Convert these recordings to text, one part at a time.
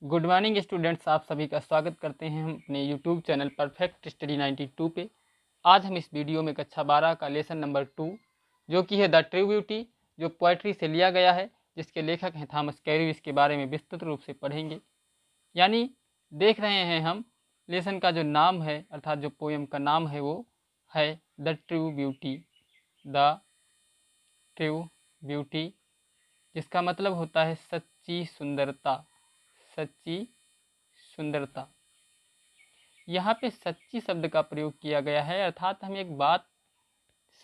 Good morning students, आप सभी का स्वागत करते हैं हम अपने यूट्यूब चैनल परफेक्ट स्टडी 92 पे। आज हम इस वीडियो में कक्षा 12 का लेसन नंबर 2 जो कि है द ट्रू ब्यूटी, जो पोएट्री से लिया गया है, जिसके लेखक हैं थॉमस कैरी, इसके बारे में विस्तृत रूप से पढ़ेंगे। यानी देख रहे हैं हम लेसन का जो नाम है, अर्थात जो पोएम का नाम है वो है the true beauty. The true beauty, जिसका मतलब होता है सच्ची सुंदरता। सच्ची सुंदरता। यहाँ पे सच्ची शब्द का प्रयोग किया गया है, अर्थात हम एक बात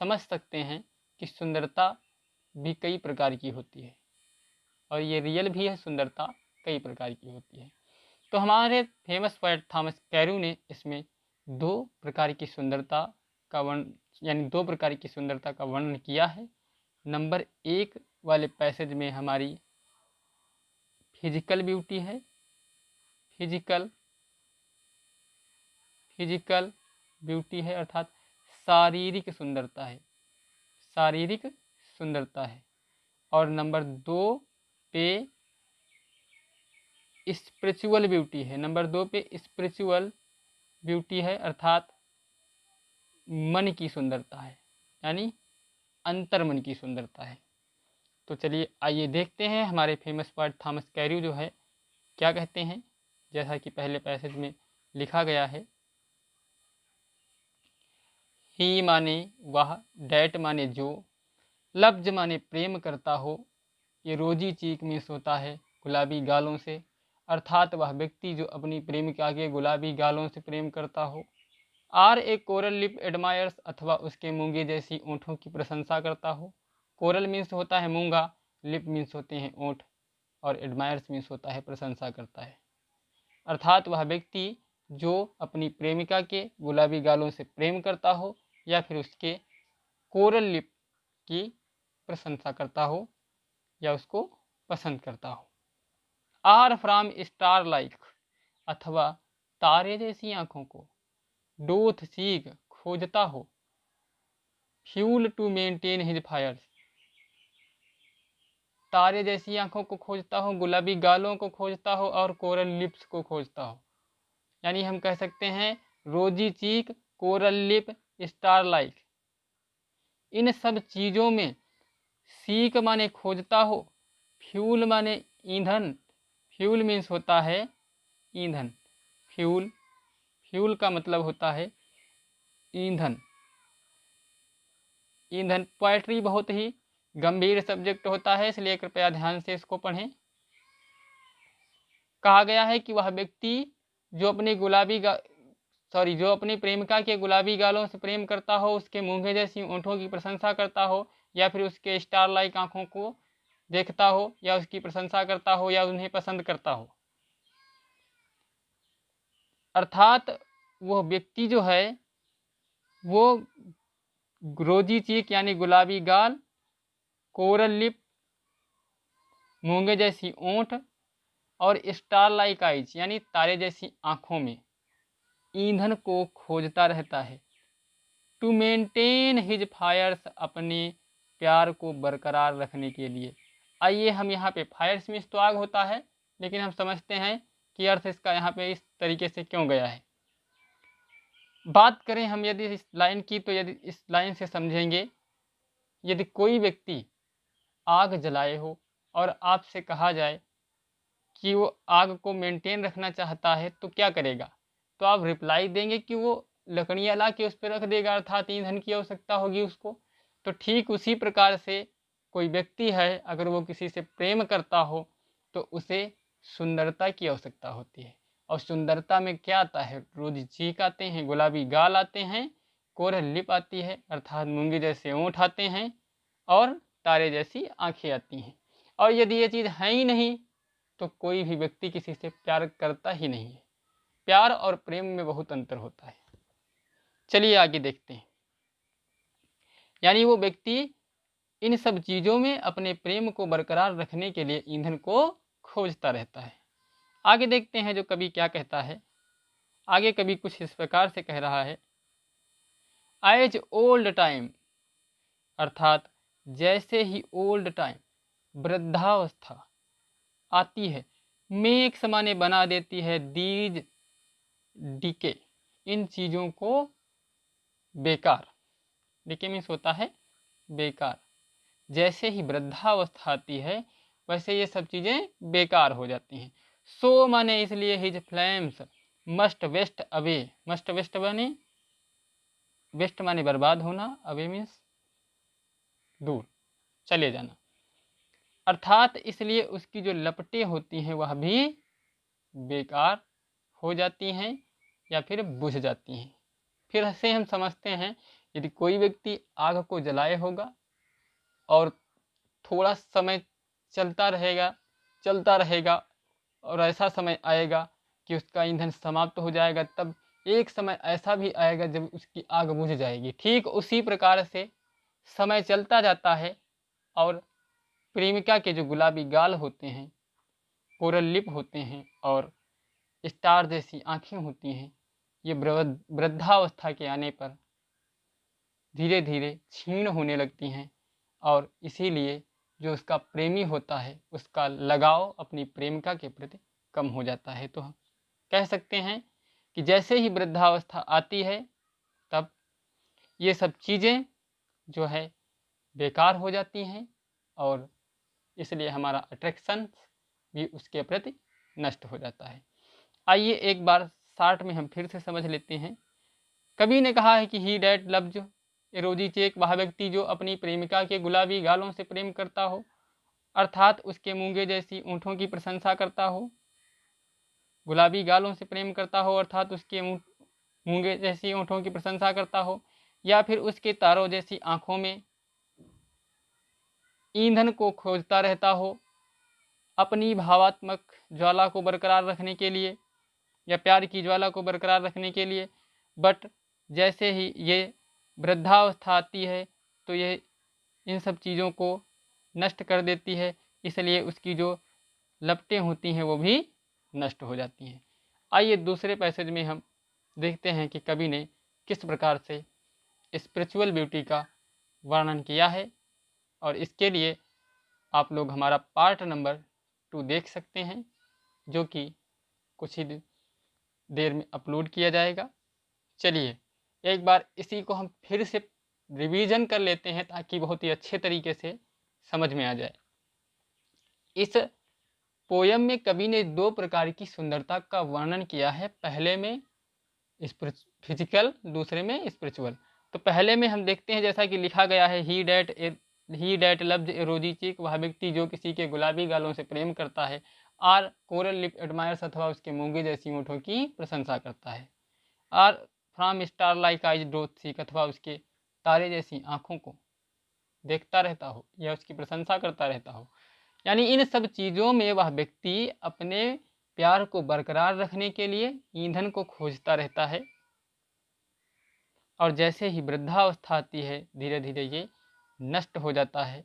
समझ सकते हैं कि सुंदरता भी कई प्रकार की होती है और ये रियल भी है, सुंदरता कई प्रकार की होती है। तो हमारे फेमस पोएट थॉमस कैरी ने इसमें दो प्रकार की सुंदरता का वर्णन किया है। नंबर 1 वाले पैसेज में हमारी फिजिकल ब्यूटी है, फिजिकल ब्यूटी है, अर्थात शारीरिक सुंदरता है, शारीरिक सुंदरता है। और नंबर 2 पे स्पिरिचुअल ब्यूटी है, नंबर 2 पे स्पिरिचुअल ब्यूटी है, अर्थात मन की सुंदरता है, यानी अंतर्मन की सुंदरता है। तो चलिए आइए देखते हैं हमारे फेमस पोएट थॉमस कैरी जो है क्या कहते हैं। जैसा कि पहले पैसेज में लिखा गया है, ही माने वह, डैट माने जो, लफ्ज माने प्रेम करता हो, ये रोजी चीक में सोता है गुलाबी गालों से, अर्थात वह व्यक्ति जो अपनी प्रेमिका के गुलाबी गालों से प्रेम करता हो। Or a coral lip admires, अथवा उसके मूंगे जैसी ओंठों की प्रशंसा करता हो। कोरल मीन्स होता है मूंगा, लिप मीन्स होते हैं ओंठ, और एडमायर्स मीन्स होता है प्रशंसा करता है। अर्थात वह व्यक्ति जो अपनी प्रेमिका के गुलाबी गालों से प्रेम करता हो या फिर उसके कोरल लिप की प्रशंसा करता हो या उसको पसंद करता हो। आर फ्रॉम स्टार लाइक, अथवा तारे जैसी आंखों को, डोथ सीक खोजता हो, fuel to maintain his fires, तारे जैसी आंखों को खोजता हो, गुलाबी गालों को खोजता हो और कोरल लिप्स को खोजता हो। यानी हम कह सकते हैं रोजी चीक, कोरल लिप, स्टार लाइक, इन सब चीज़ों में सीक माने खोजता हो, फ्यूल माने ईंधन, फ्यूल मीन्स होता है ईंधन, फ्यूल का मतलब होता है ईंधन। ईंधन पोएट्री बहुत ही गंभीर सब्जेक्ट होता है, इसलिए कृपया ध्यान से इसको पढ़ें। कहा गया है कि वह व्यक्ति जो अपनी प्रेमिका के गुलाबी गालों से प्रेम करता हो, उसके मूंगे जैसी ओंठों की प्रशंसा करता हो, या फिर उसके स्टार लाइक आंखों को देखता हो, या उसकी प्रशंसा करता हो, या उन्हें पसंद करता हो। अर्थात वह व्यक्ति जो है वो रोजी चीक यानी गुलाबी गाल, कोरल लिप मूंगे जैसी ओंठ, और स्टार लाइक आइज यानी तारे जैसी आंखों में ईंधन को खोजता रहता है। टू मेंटेन हिज फायर्स, अपने प्यार को बरकरार रखने के लिए। आइए हम यहाँ पे फायर्स मीन्स तो आग होता है, लेकिन हम समझते हैं कि अर्थ इसका यहाँ पे इस तरीके से क्यों गया है। बात करें हम यदि इस लाइन की, तो यदि इस लाइन से समझेंगे, यदि कोई व्यक्ति आग जलाए हो और आपसे कहा जाए कि वो आग को मेंटेन रखना चाहता है तो क्या करेगा, तो आप रिप्लाई देंगे कि वो लकड़ियाँ ला के उस पर रख देगा, अर्थात ईंधन की आवश्यकता होगी उसको। तो ठीक उसी प्रकार से कोई व्यक्ति है, अगर वो किसी से प्रेम करता हो तो उसे सुंदरता की आवश्यकता होती है। और सुंदरता में क्या आता है, रोजी चीक आते हैं, गुलाबी गाल आते हैं, कोरल लिप आती है, अर्थात मूंगे जैसे ओंठ आते हैं, और तारे जैसी आंखें आती हैं। और यदि ये चीज़ है ही नहीं तो कोई भी व्यक्ति किसी से प्यार करता ही नहीं है। प्यार और प्रेम में बहुत अंतर होता है। चलिए आगे देखते हैं। यानी वो व्यक्ति इन सब चीज़ों में अपने प्रेम को बरकरार रखने के लिए ईंधन को खोजता रहता है। आगे देखते हैं जो कवि क्या कहता है। आगे कवि कुछ इस प्रकार से कह रहा है, एज ओल्ड टाइम, अर्थात जैसे ही ओल्ड टाइम वृद्धावस्था आती है, मेक माने बना देती है, दीज डीके, इन चीज़ों को बेकार, डीके मीन्स होता है बेकार। जैसे ही वृद्धावस्था आती है वैसे ये सब चीज़ें बेकार हो जाती हैं। सो माने इसलिए his flames must waste away, must waste बने, वेस्ट माने बर्बाद होना, अवे मीन्स दूर, चले जाना। अर्थात इसलिए उसकी जो लपटें होती हैं वह भी बेकार हो जाती हैं या फिर बुझ जाती हैं। फिर से हम समझते हैं, यदि कोई व्यक्ति आग को जलाए होगा और थोड़ा समय चलता रहेगा और ऐसा समय आएगा कि उसका ईंधन समाप्त हो जाएगा, तब एक समय ऐसा भी आएगा जब उसकी आग बुझ जाएगी। ठीक उसी प्रकार से समय चलता जाता है और प्रेमिका के जो गुलाबी गाल होते हैं, कोरल लिप होते हैं और स्टार जैसी आँखें होती हैं, ये वृद्धावस्था के आने पर धीरे धीरे क्षीण होने लगती हैं और इसीलिए जो उसका प्रेमी होता है उसका लगाव अपनी प्रेमिका के प्रति कम हो जाता है। तो हम कह सकते हैं कि जैसे ही वृद्धावस्था आती है तब ये सब चीज़ें जो है बेकार हो जाती हैं और इसलिए हमारा अट्रैक्शन भी उसके प्रति नष्ट हो जाता है। आइए एक बार शार्ट में हम फिर से समझ लेते हैं। कवि ने कहा है कि ही डैट लव्स ए रोजी चेक, वह व्यक्ति जो अपनी प्रेमिका के गुलाबी गालों से प्रेम करता हो, अर्थात उसके मूंगे जैसी ऊँटों की प्रशंसा करता हो। गुलाबी गालों से प्रेम करता हो अर्थात उसके मूंगे जैसी ऊँटों की प्रशंसा करता हो, या फिर उसके तारों जैसी आँखों में ईंधन को खोजता रहता हो अपनी भावात्मक ज्वाला को बरकरार रखने के लिए या प्यार की ज्वाला को बरकरार रखने के लिए। बट जैसे ही ये वृद्धावस्था आती है तो ये इन सब चीज़ों को नष्ट कर देती है, इसलिए उसकी जो लपटें होती हैं वो भी नष्ट हो जाती हैं। आइए दूसरे पैसेज में हम देखते हैं कि कवि ने किस प्रकार से स्पिरिचुअल ब्यूटी का वर्णन किया है, और इसके लिए आप लोग हमारा पार्ट नंबर 2 देख सकते हैं जो कि कुछ ही देर में अपलोड किया जाएगा। चलिए एक बार इसी को हम फिर से रिवीजन कर लेते हैं ताकि बहुत ही अच्छे तरीके से समझ में आ जाए। इस पोयम में कवि ने 2 प्रकार की सुंदरता का वर्णन किया है, पहले में फिजिकल, दूसरे में स्पिरिचुअल। तो पहले में हम देखते हैं जैसा कि लिखा गया है, ही डैट लव्स ए रोजी चीक, वह व्यक्ति जो किसी के गुलाबी गालों से प्रेम करता है, आर कोरल लिप एडमायर्स, अथवा उसके मूंगे जैसी ऊँटों की प्रशंसा करता है, or from star like eyes doth seek, अथवा उसके तारे जैसी आँखों को देखता रहता हो या उसकी प्रशंसा करता रहता हो। यानी इन सब चीज़ों में वह व्यक्ति अपने प्यार को बरकरार रखने के लिए ईंधन को खोजता रहता है, और जैसे ही वृद्धावस्था आती है धीरे धीरे ये नष्ट हो जाता है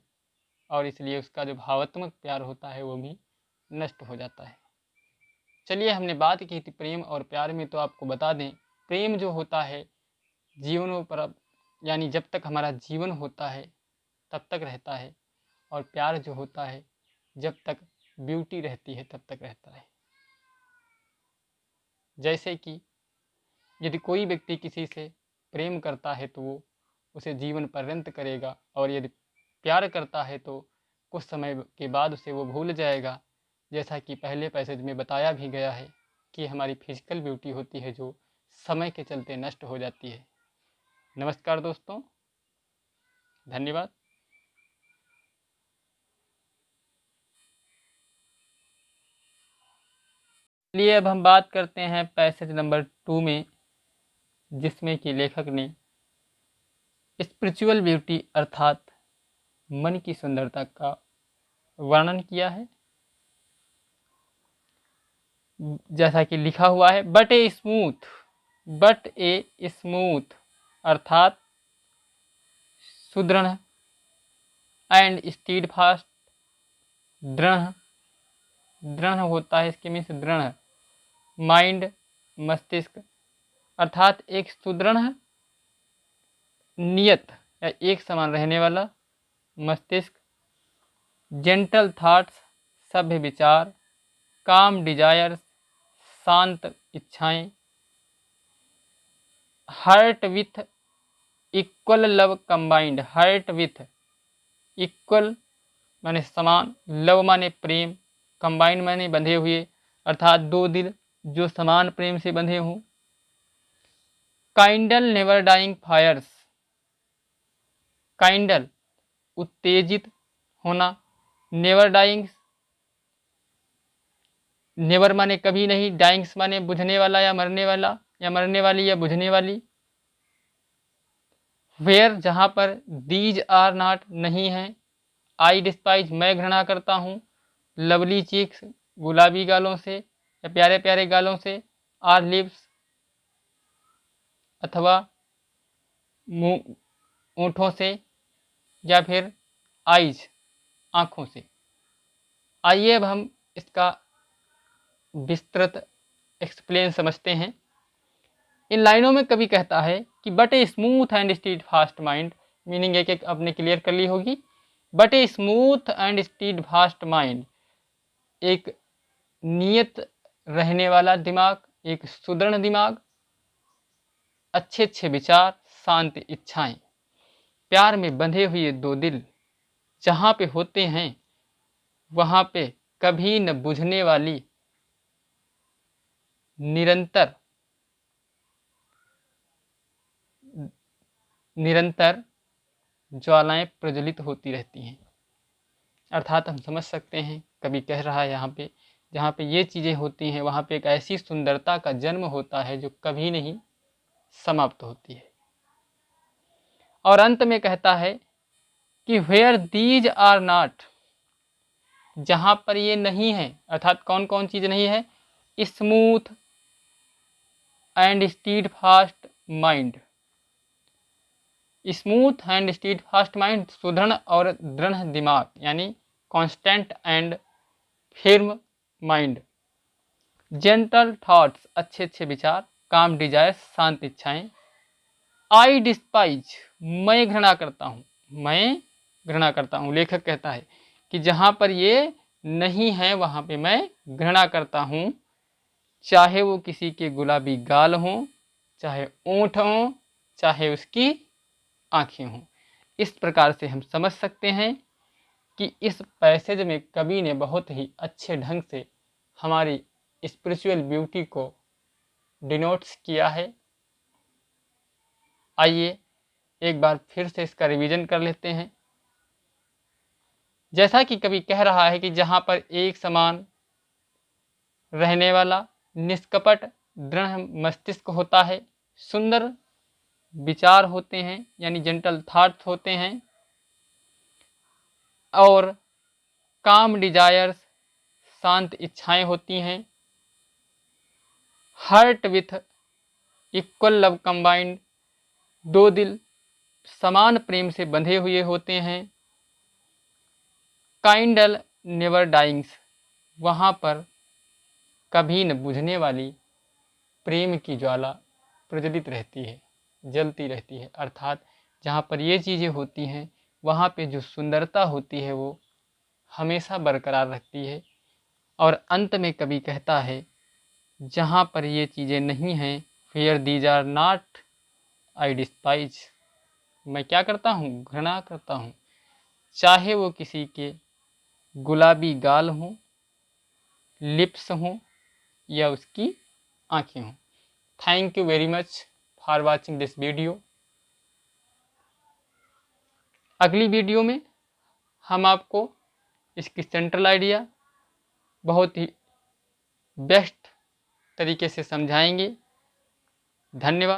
और इसलिए उसका जो भावात्मक प्यार होता है वो भी नष्ट हो जाता है। चलिए हमने बात की थी प्रेम और प्यार में, तो आपको बता दें प्रेम जो होता है जीवनों पर, यानी जब तक हमारा जीवन होता है तब तक रहता है, और प्यार जो होता है जब तक ब्यूटी रहती है तब तक रहता है। जैसे कि यदि कोई व्यक्ति किसी से प्रेम करता है तो वो उसे जीवन पर्यंत करेगा, और यदि प्यार करता है तो कुछ समय के बाद उसे वो भूल जाएगा। जैसा कि पहले पैसेज में बताया भी गया है कि हमारी फिजिकल ब्यूटी होती है जो समय के चलते नष्ट हो जाती है। नमस्कार दोस्तों, धन्यवाद। चलिए अब हम बात करते हैं पैसेज नंबर 2 में, जिसमें कि लेखक ने स्पिरिचुअल ब्यूटी अर्थात मन की सुंदरता का वर्णन किया है। जैसा कि लिखा हुआ है, बट ए स्मूथ अर्थात सुदृढ़ एंड स्टीड फास्ट, दृढ़ होता है, इसके मीन्स दृढ़, माइंड मस्तिष्क अर्थात एक सुदृढ़ नियत या एक समान रहने वाला मस्तिष्क, जेंटल थॉट्स सभ्य विचार, काम डिजायर शांत इच्छाएं, hearts with equal love combined, hearts with equal माने समान, लव माने प्रेम, कंबाइंड माने बंधे हुए, अर्थात दो दिल जो समान प्रेम से बंधे हों। Kindle never dying fires, kindle उत्तेजित होना, नेवर डाइंग, नेवर माने कभी नहीं, डाइंग्स माने बुझने वाला या मरने वाला या मरने वाली या बुझने वाली। वेयर जहाँ पर, दीज आर नॉट नहीं है, आई डिस्पाइज मैं घृणा करता हूँ, लवली चीक्स गुलाबी गालों से या प्यारे प्यारे गालों से, आर लिप्स अथवा मुंह ओंठों से, या फिर आइज आँखों से। आइए अब हम इसका विस्तृत एक्सप्लेन समझते हैं। इन लाइनों में कवि कहता है कि but a smooth and steadfast mind, meaning एक एक आपने क्लियर कर ली होगी। But a smooth and steadfast mind, एक नियत रहने वाला दिमाग, एक सुदृढ़ दिमाग, अच्छे अच्छे विचार, शांत इच्छाएं, प्यार में बंधे हुए दो दिल जहाँ पे होते हैं वहाँ पे कभी न बुझने वाली निरंतर ज्वालाएं प्रज्वलित होती रहती हैं। अर्थात हम समझ सकते हैं कवि कह रहा है यहाँ पे, जहाँ पे ये चीज़ें होती हैं वहाँ पे एक ऐसी सुंदरता का जन्म होता है जो कभी नहीं समाप्त होती है। और अंत में कहता है कि वेयर दीज आर नॉट, जहाँ पर ये नहीं है, अर्थात कौन कौन चीज़ नहीं है, smooth and steadfast mind, smooth and steadfast mind सुदृढ़ और दृढ़ दिमाग, यानी constant and firm mind, gentle thoughts अच्छे अच्छे विचार, काम डिजायर्स शांत इच्छाएं, आई डिस्पाइज मैं घृणा करता हूँ, मैं घृणा करता हूँ। लेखक कहता है कि जहाँ पर ये नहीं है वहाँ पे मैं घृणा करता हूँ, चाहे वो किसी के गुलाबी गाल हों, चाहे ओंठ हों, चाहे उसकी आँखें हों। इस प्रकार से हम समझ सकते हैं कि इस पैसेज में कवि ने बहुत ही अच्छे ढंग से हमारी स्पिरिचुअल ब्यूटी को डिनोट्स किया है। आइए एक बार फिर से इसका रिवीजन कर लेते हैं। जैसा कि कवि कह रहा है कि जहाँ पर एक समान रहने वाला निष्कपट दृढ़ मस्तिष्क होता है, सुंदर विचार होते हैं यानी जेंटल थॉट्स होते हैं, और काम डिजायर्स शांत इच्छाएं होती हैं, heart with equal love combined दो दिल समान प्रेम से बंधे हुए होते हैं, काइंडल नेवर डाइंग्स वहाँ पर कभी न बुझने वाली प्रेम की ज्वाला प्रज्वलित रहती है, जलती रहती है। अर्थात जहाँ पर ये चीज़ें होती हैं वहाँ पे जो सुंदरता होती है वो हमेशा बरकरार रखती है। और अंत में कवि कहता है जहाँ पर ये चीज़ें नहीं हैं, where these are not I despise, मैं क्या करता हूँ, घृणा करता हूँ, चाहे वो किसी के गुलाबी गाल हों, लिप्स हों या उसकी आँखें हों। Thank you very much for watching this video. अगली वीडियो में हम आपको इसकी सेंट्रल आइडिया बहुत ही बेस्ट तरीके से समझाएंगे। धन्यवाद।